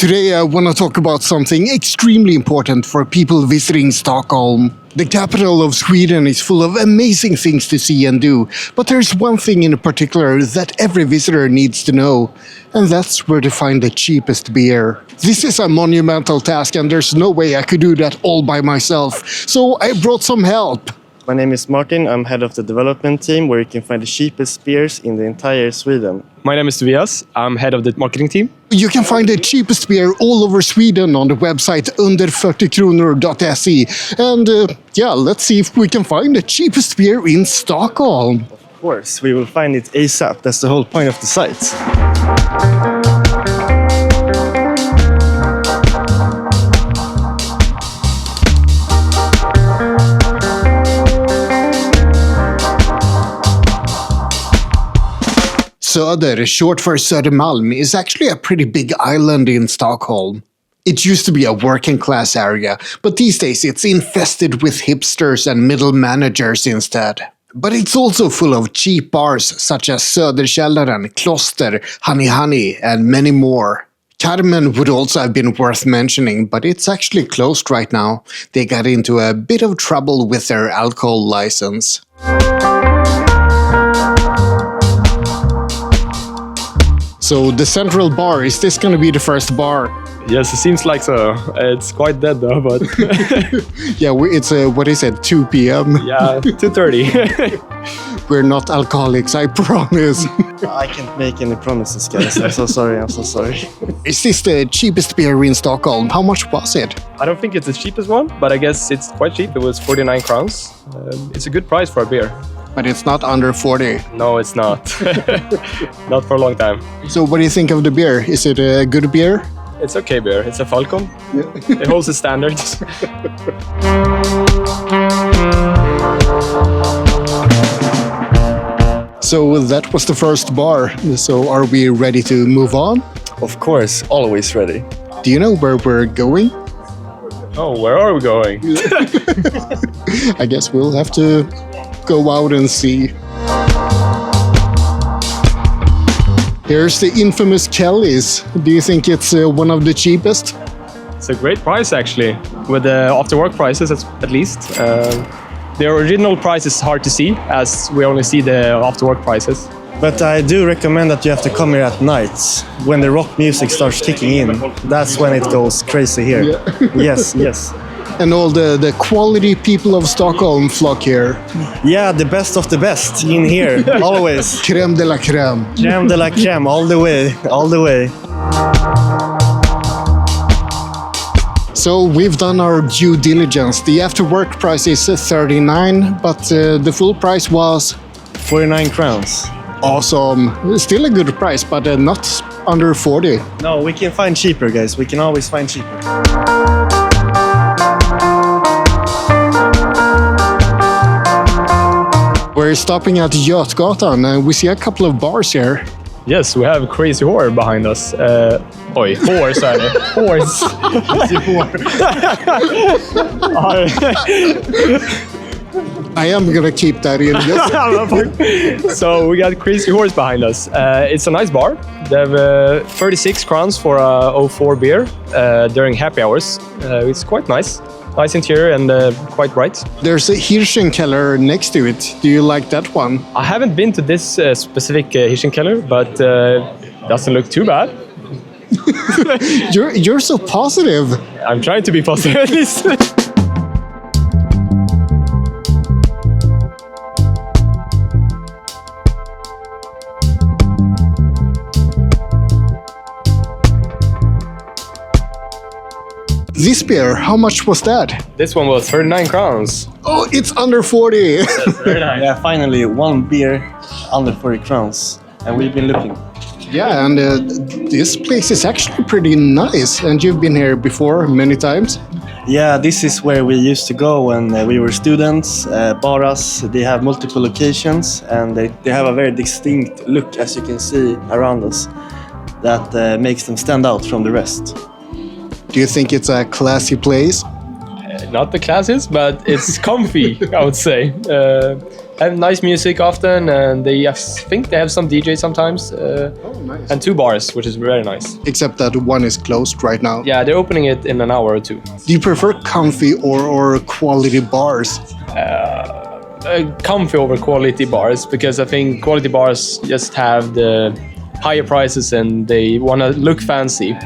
Today I want to talk about something extremely important for people visiting Stockholm. The capital of Sweden is full of amazing things to see and do, but there's one thing in particular that every visitor needs to know, and that's where to find the cheapest beer. This is a monumental task and there's no way I could do that all by myself, so I brought some help. My name is Martin. I'm head of the development team where you can find the cheapest beers in the entire Sweden. My name is Tobias. I'm head of the marketing team. You can find the cheapest beer all over Sweden on the website Under40kr.se. And let's see if we can find the cheapest beer in Stockholm. Of course, we will find it ASAP. That's the whole point of the site. Söder, short for Södermalm, is actually a pretty big island in Stockholm. It used to be a working class area, but these days it's infested with hipsters and middle managers instead. But it's also full of cheap bars such as Söderkällaren, Kloster, Honey, and many more. Carmen would also have been worth mentioning, but it's actually closed right now. They got into a bit of trouble with their alcohol license. So the central bar, is this gonna be the first bar? Yes, it seems like so. It's quite dead though, but... Yeah, it's, 2 p.m.? Yeah, 2:30. We're not alcoholics, I promise. I can't make any promises, guys. I'm so sorry. Is this the cheapest beer in Stockholm? How much was it? I don't think it's the cheapest one, but I guess it's quite cheap. It was 49 crowns. It's a good price for a beer. But it's not under 40. No, it's not. Not for a long time. So what do you think of the beer? Is it a good beer? It's okay beer. It's a Falcon. Yeah. It holds its standards. So that was the first bar. So are we ready to move on? Of course, always ready. Do you know where we're going? Oh, where are we going? I guess we'll have to go out and see. Here's the infamous Kelly's. Do you think it's one of the cheapest? It's a great price actually, with the after-work prices at least. The original price is hard to see, as we only see the after-work prices. But I do recommend that you have to come here at night when the rock music starts kicking in. That's when it goes crazy here. Yeah. Yes. And all the quality people of Stockholm flock here. Yeah, the best of the best in here, always. Crème de la crème. Crème de la crème, all the way. So we've done our due diligence. The after-work price is 39, but the full price was 49 crowns. Awesome. Still a good price, but not under 40. No, we can find cheaper, guys. We can always find cheaper. We're stopping at Götgatan and we see a couple of bars here. Yes, we have Crazy Whore behind us. Horse, sorry. Horse. I am gonna keep that in. So we got Crazy Horse behind us. It's a nice bar. They have 36 crowns for a 04 beer during happy hours. It's quite nice. Nice interior and quite bright. There's a Hirschenkeller next to it. Do you like that one? I haven't been to this specific Hirschenkeller, but doesn't look too bad. You're so positive. I'm trying to be positive at least. This beer, how much was that? This one was 39 crowns. Oh, it's under 40. That's very nice. Yeah, finally, one beer under 40 crowns. And we've been looking. Yeah, and this place is actually pretty nice. And you've been here before many times. Yeah, this is where we used to go when we were students. Baras, they have multiple locations and they have a very distinct look, as you can see around us, that makes them stand out from the rest. Do you think it's a classy place? Not the classiest, but it's comfy, I would say. have nice music often, and I think they have some DJs sometimes. Nice. And 2 bars, which is very nice. Except that one is closed right now. Yeah, they're opening it in an hour or 2. Do you prefer comfy or quality bars? Comfy over quality bars, because I think quality bars just have the higher prices and they want to look fancy,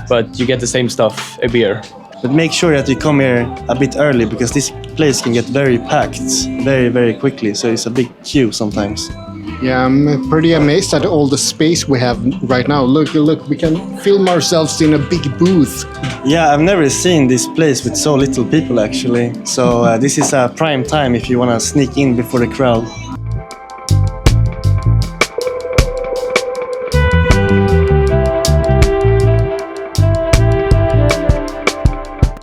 but you get the same stuff, a beer. But make sure that you come here a bit early, because this place can get very packed very, very quickly. So it's a big queue sometimes. Yeah, I'm pretty amazed at all the space we have right now. Look, we can film ourselves in a big booth. Yeah, I've never seen this place with so little people actually. So this is a prime time if you want to sneak in before the crowd.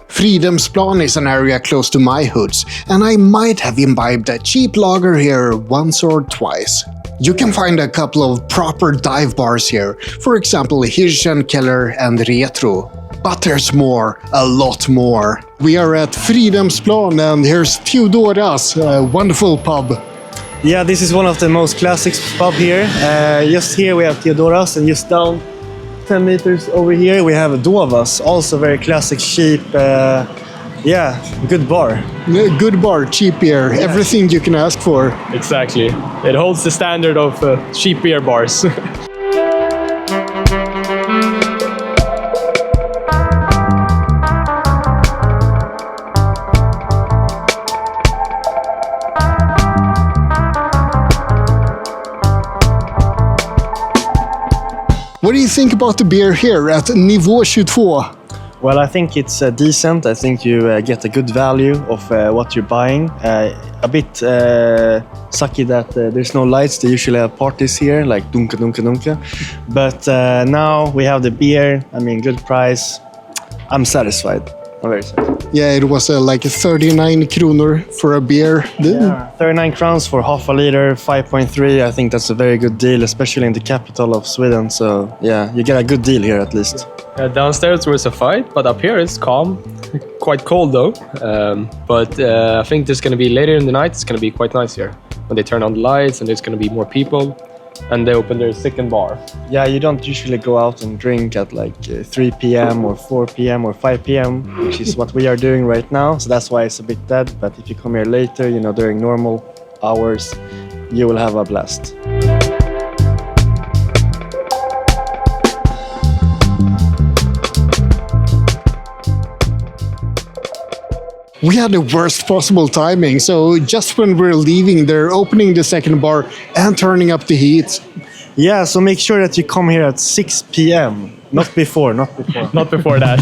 Fridhemsplan is an area close to my hoods, and I might have imbibed a cheap lager here once or twice. You can find a couple of proper dive bars here, for example Hirschenkeller and Retro. But there's more, a lot more. We are at Fridhemsplan and here's Teodoras, a wonderful pub. Yeah, this is one of the most classic pub here. Just here we have Teodoras, and just down 10 meters over here we have Dovas, also very classic, cheap, good bar. Good bar, cheap beer, everything you can ask for. Exactly. It holds the standard of cheap beer bars. What do you think about the beer here at Nivå 22? Well, I think it's decent. I think you get a good value of what you're buying. A bit sucky that there's no lights. They usually have parties here, like dunka dunka dunka. But now we have the beer. I mean, good price. I'm satisfied. I'm very satisfied. Yeah, it was like 39 kronor for a beer. Yeah, 39 crowns for half a liter, 5.3. I think that's a very good deal, especially in the capital of Sweden. So yeah, you get a good deal here at least. Downstairs there was a fight, but up here it's calm. Quite cold though. But I think there's going to be later in the night, it's going to be quite nice here. When they turn on the lights and there's going to be more people. And they open their second bar. Yeah, you don't usually go out and drink at like 3 p.m. or 4 p.m. or 5 p.m., which is what we are doing right now. So that's why it's a bit dead. But if you come here later, during normal hours, you will have a blast. We had the worst possible timing, so just when we're leaving, they're opening the second bar and turning up the heat. Yeah, so make sure that you come here at 6 p.m. Not before. Not before that.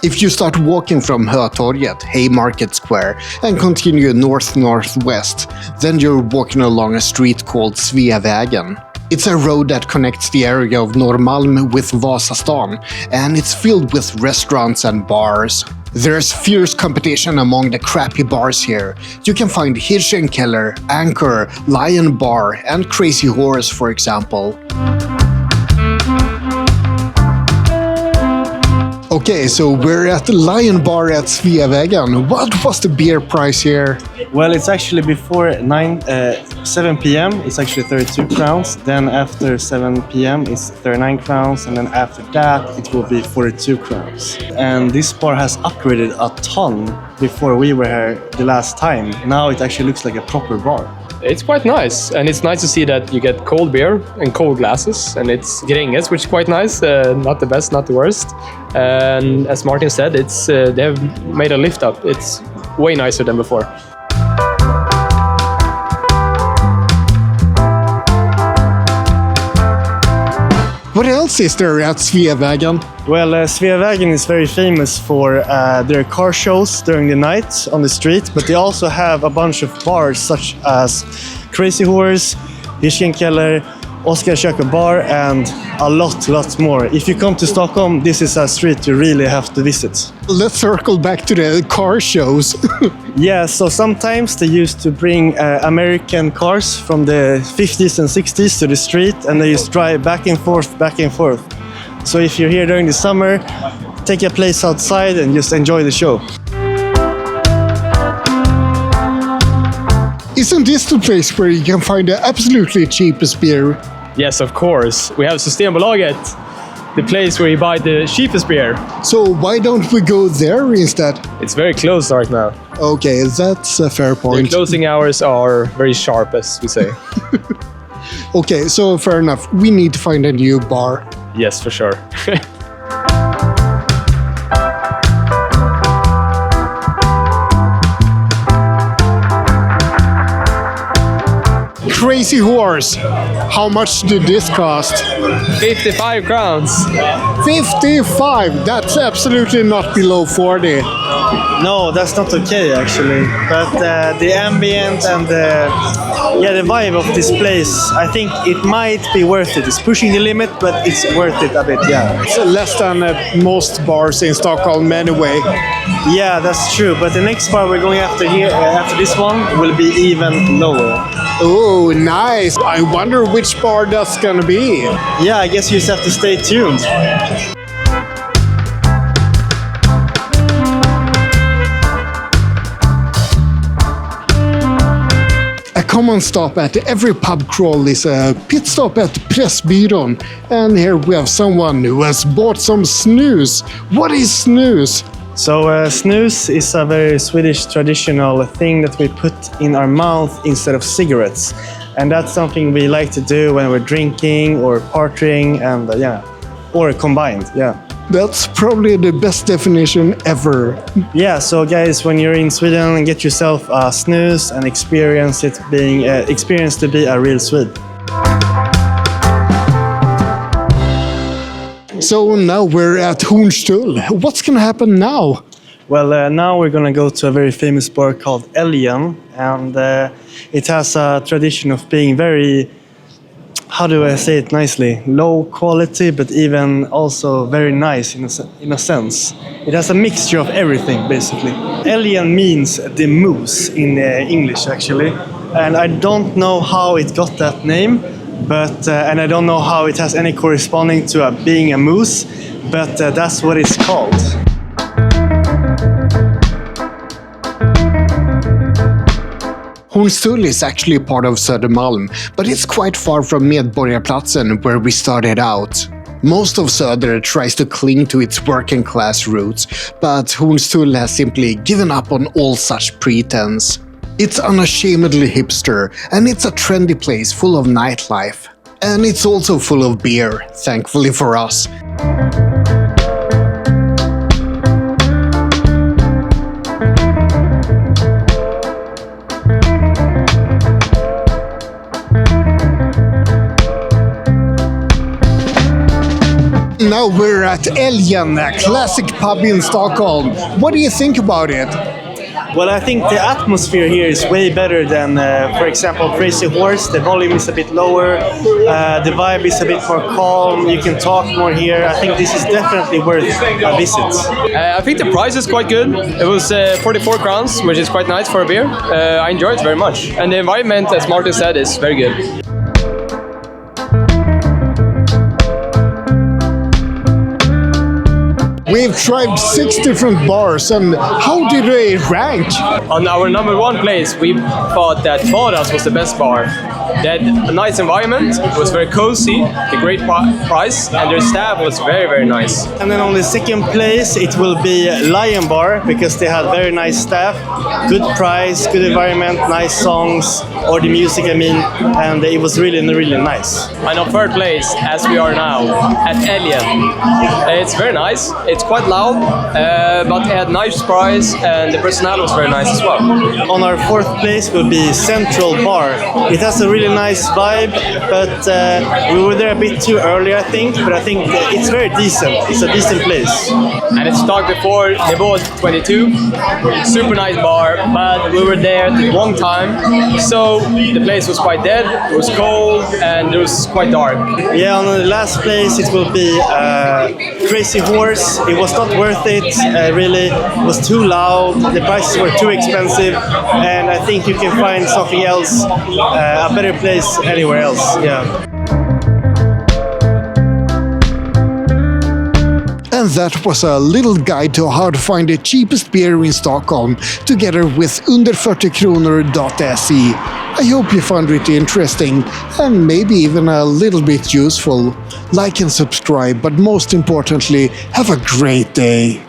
If you start walking from Hötorget, Haymarket Square, and continue north-northwest, then you're walking along a street called Sveavägen. It's a road that connects the area of Norrmalm with Vasastan, and it's filled with restaurants and bars. There's fierce competition among the crappy bars here. You can find Hirschenkeller, Anchor, Lion Bar, and Crazy Horse, for example. Okay, so we're at the Lion Bar at Sveavägen. What was the beer price here? Well, it's actually before 7 p.m. it's actually 32 crowns. Then after 7 p.m. it's 39 crowns. And then after that it will be 42 crowns. And this bar has upgraded a ton before we were here the last time. Now it actually looks like a proper bar. It's quite nice, and it's nice to see that you get cold beer in cold glasses, and it's Gränges, which is quite nice. Not the best, not the worst. And as Martin said, it's they have made a lift up. It's way nicer than before. What else is there at Sveavägen? Well, Sveavägen is very famous for their car shows during the night on the street, but they also have a bunch of bars such as Crazy Horse, Hirschenkeller, Oscar Kök bar, and a lot more. If you come to Stockholm, this is a street you really have to visit. Let's circle back to the car shows. Yeah, so sometimes they used to bring American cars from the 50s and 60s to the street, and they just drive back and forth. So if you're here during the summer, take a place outside and just enjoy the show. Isn't this the place where you can find the absolutely cheapest beer? Yes, of course. We have Systembolaget, the place where you buy the cheapest beer. So why don't we go there instead? It's very closed right now. Okay, that's a fair The point. closing hours are very sharp, as we say. Okay, so fair enough. We need to find a new bar. Yes, for sure. Crazy Horse. How much did this cost? 55 crowns. 55. That's absolutely not below 40. No, that's not okay actually. But the ambient and the vibe of this place, I think it might be worth it. It's pushing the limit, but it's worth it a bit, yeah. It's less than most bars in Stockholm anyway. Yeah, that's true. But the next bar we're going after here, after this one, will be even lower. Oh, nice. I wonder which bar that's gonna be. Yeah, I guess you just have to stay tuned. A common stop at every pub crawl is a pit stop at Pressbyrån. And here we have someone who has bought some snus. What is snus? So snus is a very Swedish traditional thing that we put in our mouth instead of cigarettes. And that's something we like to do when we're drinking or partying and or combined, yeah. That's probably the best definition ever. Yeah, so guys, when you're in Sweden, get yourself a snus and experience to be a real Swede. So now we're at Hornstull. What's gonna happen now? Well, now we're gonna go to a very famous bar called Älgen, and it has a tradition of being very, how do I say it nicely, low quality, but even also very nice in a sense. It has a mixture of everything, basically. Älgen means the moose in English, actually, and I don't know how it got that name. But and I don't know how it has any corresponding to being a moose, but that's what it's called. Hornstull is actually part of Södermalm, but it's quite far from Medborgarplatsen where we started out. Most of Söder tries to cling to its working class roots, but Hornstull has simply given up on all such pretense. It's unashamedly hipster, and it's a trendy place full of nightlife. And it's also full of beer, thankfully for us. Now we're at Älgen, a classic pub in Stockholm. What do you think about it? Well, I think the atmosphere here is way better than, for example, Crazy Horse. The volume is a bit lower, the vibe is a bit more calm, you can talk more here. I think this is definitely worth a visit. I think the price is quite good. It was 44 crowns, which is quite nice for a beer. I enjoyed it very much. And the environment, as Martin said, is very good. We've tried 6 different bars, and how did they rank? On our number 1 place, we thought that Baras was the best bar. They had a nice environment, it was very cozy, a great price, and their staff was very, very nice. And then on the second place, it will be Lion Bar, because they had very nice staff, good price, good environment, nice songs, or the music, I mean, and it was really, really nice. And on third place, as we are now, at Älgen. It's very nice, it's quite loud, but it had nice price, and the personnel was very nice as well. On our fourth place will be Central Bar. It has a really nice vibe, but we were there a bit too early, I think. But I think it's very decent. It's a decent place. And it started before Nivå 22. Super nice bar, but we were there at the wrong time. So the place was quite dead, it was cold, and it was quite dark. Yeah, on the last place it will be Crazy Horse. It was not worth it, really. It was too loud, the prices were too expensive, and I think you can find something else, a better place anywhere else. Yeah. And that was a little guide to how to find the cheapest beer in Stockholm, together with Under40kr.se. I hope you found it interesting and maybe even a little bit useful. Like and subscribe, but most importantly, have a great day.